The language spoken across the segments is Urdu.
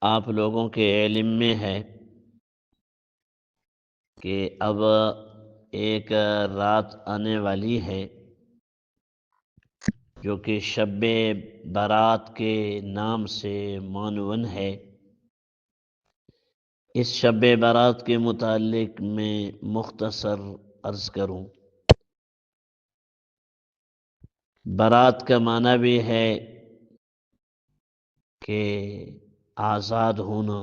آپ لوگوں کے علم میں ہے کہ اب ایک رات آنے والی ہے جو کہ شب برات کے نام سے معنون ہے۔ اس شب برات کے متعلق میں مختصر عرض کروں۔ برات کا معنی بھی ہے کہ آزاد ہونا،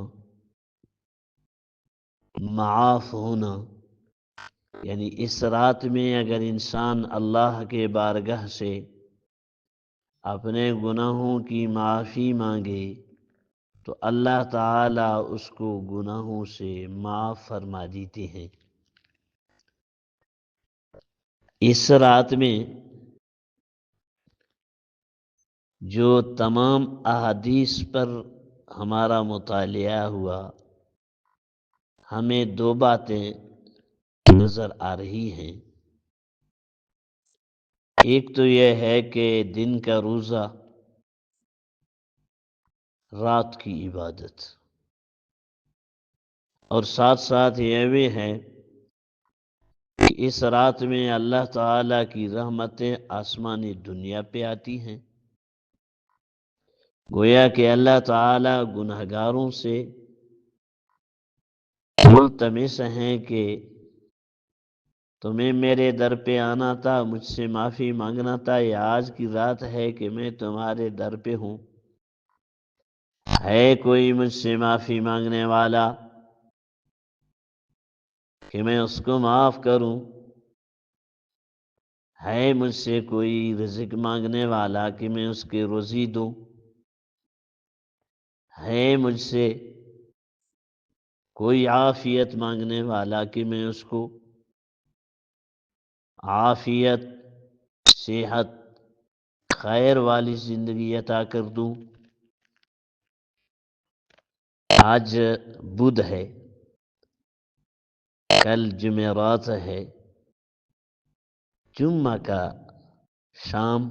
معاف ہونا، یعنی اس رات میں اگر انسان اللہ کے بارگاہ سے اپنے گناہوں کی معافی مانگے تو اللہ تعالی اس کو گناہوں سے معاف فرما دیتے ہیں۔ اس رات میں جو تمام احادیث پر ہمارا مطالعہ ہوا، ہمیں دو باتیں نظر آ رہی ہیں۔ ایک تو یہ ہے کہ دن کا روزہ، رات کی عبادت، اور ساتھ ساتھ یہ بھی ہے کہ اس رات میں اللہ تعالی کی رحمتیں آسمانی دنیا پہ آتی ہیں۔ گویا کہ اللہ تعالی گنہگاروں سے ملتمس ہیں کہ تمہیں میرے در پہ آنا تھا، مجھ سے معافی مانگنا تھا، یہ آج کی رات ہے کہ میں تمہارے در پہ ہوں۔ ہے کوئی مجھ سے معافی مانگنے والا کہ میں اس کو معاف کروں؟ ہے مجھ سے کوئی رزق مانگنے والا کہ میں اس کی روزی دوں؟ ہے مجھ سے کوئی عافیت مانگنے والا کہ میں اس کو عافیت، صحت، خیر والی زندگی عطا کر دوں؟ آج بدھ ہے، کل جمعرات ہے، جمعہ کا شام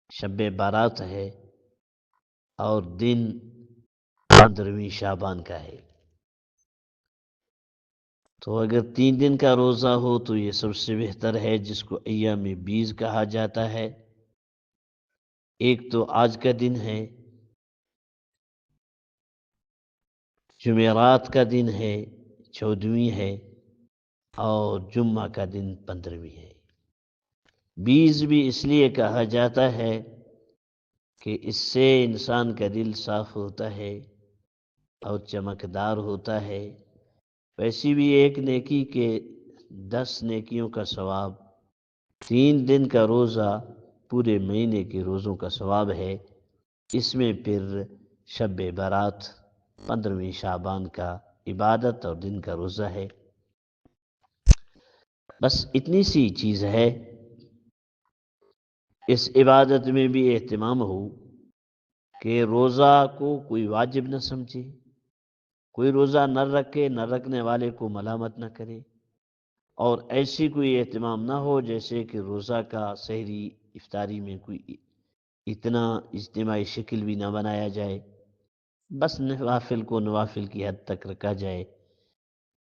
شب برات ہے اور دن 15ویں شعبان کا ہے۔ تو اگر 3 دن کا روزہ ہو تو یہ سب سے بہتر ہے، جس کو ایام بیز کہا جاتا ہے۔ ایک تو آج کا دن ہے، جمعرات کا دن ہے، 14ویں ہے، اور جمعہ کا دن 15ویں ہے۔ بیز بھی اس لیے کہا جاتا ہے کہ اس سے انسان کا دل صاف ہوتا ہے اور چمکدار ہوتا ہے۔ ویسی بھی ایک نیکی کے 10 نیکیوں کا ثواب، 3 دن کا روزہ پورے مہینے کے روزوں کا ثواب ہے۔ اس میں پھر شب برات 15ویں شعبان کا عبادت اور دن کا روزہ ہے۔ بس اتنی سی چیز ہے، اس عبادت میں بھی اہتمام ہو کہ روزہ کو کوئی واجب نہ سمجھے، کوئی روزہ نہ رکھے، نہ رکھنے والے کو ملامت نہ کرے، اور ایسی کوئی اہتمام نہ ہو جیسے کہ روزہ کا سحری افطاری میں کوئی اتنا اجتماعی شکل بھی نہ بنایا جائے، بس نوافل کو نوافل کی حد تک رکھا جائے۔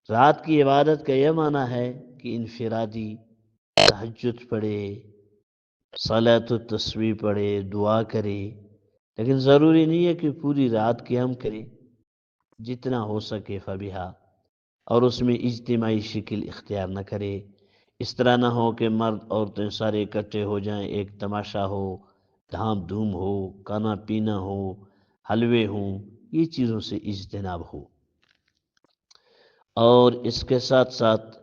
رات کی عبادت کا یہ معنی ہے کہ انفرادی تہجد پڑھے، صلاۃ التسبیح پڑھے، دعا کرے، لیکن ضروری نہیں ہے کہ پوری رات قیام کرے، جتنا ہو سکے فبیہا، اور اس میں اجتماعی شکل اختیار نہ کرے۔ اس طرح نہ ہو کہ مرد عورتیں سارے اکٹھے ہو جائیں، ایک تماشا ہو، دھام دھوم ہو، کھانا پینا ہو، حلوے ہوں، یہ چیزوں سے اجتناب ہو۔ اور اس کے ساتھ ساتھ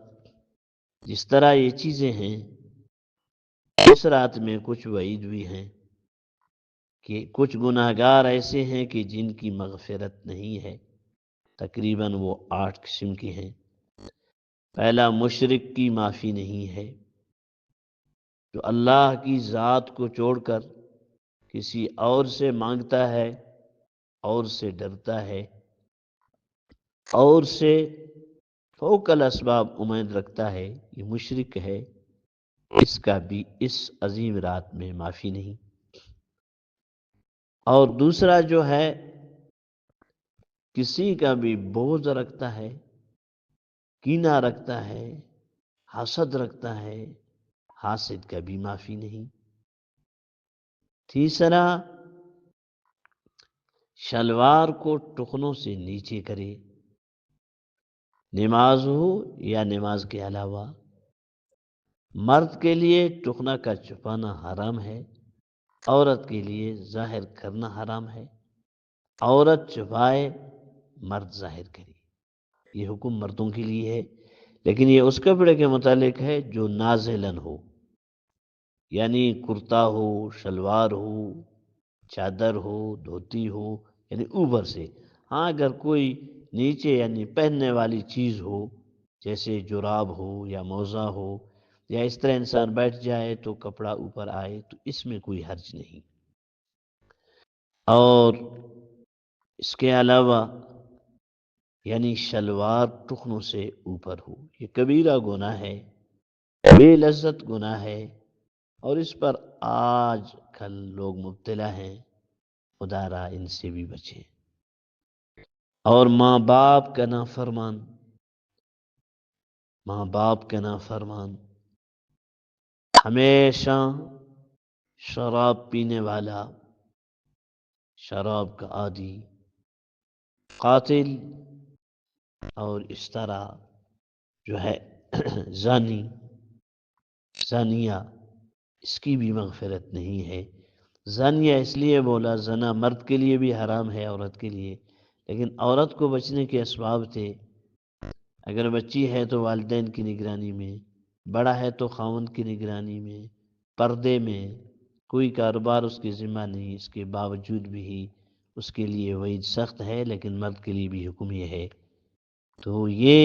جس طرح یہ چیزیں ہیں، اس رات میں کچھ وعید بھی ہیں کہ کچھ گناہگار ایسے ہیں کہ جن کی مغفرت نہیں ہے۔ تقریباً وہ 8 قسم کی ہیں۔ پہلا، مشرک کی معافی نہیں ہے، جو اللہ کی ذات کو چھوڑ کر کسی اور سے مانگتا ہے، اور سے ڈرتا ہے، اور سے فوق الاسباب امید رکھتا ہے، یہ مشرک ہے، اس کا بھی اس عظیم رات میں معافی نہیں۔ اور دوسرا جو ہے کسی کا بھی بغض رکھتا ہے، کینہ رکھتا ہے، حسد رکھتا ہے، حاسد کا بھی معافی نہیں۔ تیسرا، شلوار کو ٹخنوں سے نیچے کرے، نماز ہو یا نماز کے علاوہ۔ مرد کے لیے ٹخنا کا چھپانا حرام ہے، عورت کے لیے ظاہر کرنا حرام ہے۔ عورت چھپائے، مرد ظاہر کرے، یہ حکم مردوں کے لیے ہے، لیکن یہ اس کپڑے کے متعلق ہے جو نازلن ہو، یعنی کرتا ہو، شلوار ہو، چادر ہو، دھوتی ہو، یعنی اوپر سے۔ ہاں اگر کوئی نیچے یعنی پہننے والی چیز ہو، جیسے جراب ہو یا موزہ ہو، یا اس طرح انسان بیٹھ جائے تو کپڑا اوپر آئے، تو اس میں کوئی حرج نہیں۔ اور اس کے علاوہ یعنی شلوار ٹخنوں سے اوپر ہو، یہ کبیرہ گناہ ہے، بے لذت گناہ ہے، اور اس پر آج کل لوگ مبتلا ہیں، خدا را ان سے بھی بچے۔ اور ماں باپ کا نافرمان، ماں باپ کا نافرمان، ہمیشہ شراب پینے والا، شراب کا عادی، قاتل، اور اس طرح جو ہے زانی، زانیہ، اس کی بھی مغفرت نہیں ہے۔ زانیہ اس لیے بولا، زنا مرد کے لیے بھی حرام ہے، عورت کے لیے، لیکن عورت کو بچنے کے اسباب تھے۔ اگر بچی ہے تو والدین کی نگرانی میں، بڑا ہے تو خاوند کی نگرانی میں، پردے میں، کوئی کاروبار اس کی ذمہ نہیں، اس کے باوجود بھی اس کے لیے وعید سخت ہے، لیکن مرد کے لیے بھی حکم یہ ہے۔ تو یہ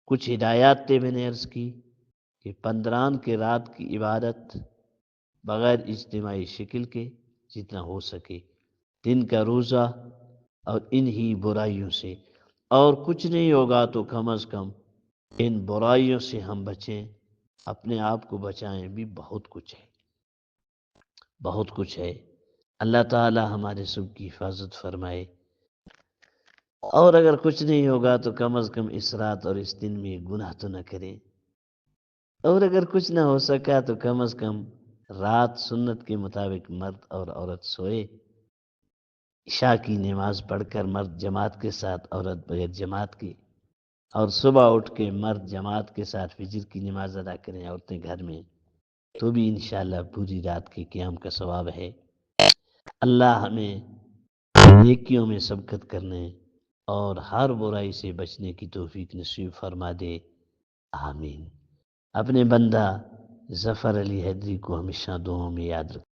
کچھ ہدایات تھے میں نے عرض کی کہ 15 کے رات کی عبادت بغیر اجتماعی شکل کے جتنا ہو سکے، دن کا روزہ، اور انہی برائیوں سے، اور کچھ نہیں ہوگا تو کم از کم ان برائیوں سے ہم بچیں، اپنے آپ کو بچائیں، بھی بہت کچھ ہے، بہت کچھ ہے۔ اللہ تعالی ہمارے سب کی حفاظت فرمائے۔ اور اگر کچھ نہیں ہوگا تو کم از کم اس رات اور اس دن میں گناہ تو نہ کریں، اور اگر کچھ نہ ہو سکا تو کم از کم رات سنت کے مطابق مرد اور عورت سوئے، عشاء کی نماز پڑھ کر مرد جماعت کے ساتھ، عورت بغیر جماعت کی، اور صبح اٹھ کے مرد جماعت کے ساتھ فجر کی نماز ادا کریں عورتیں گھر میں، تو بھی انشاءاللہ پوری رات کے قیام کا ثواب ہے۔ اللہ ہمیں نیکیوں میں سبقت کرنے اور ہر برائی سے بچنے کی توفیق نصیب فرما دے، آمین۔ اپنے بندہ ظفر علی حیدری کو ہمیشہ دعاؤں میں یاد رکھیں۔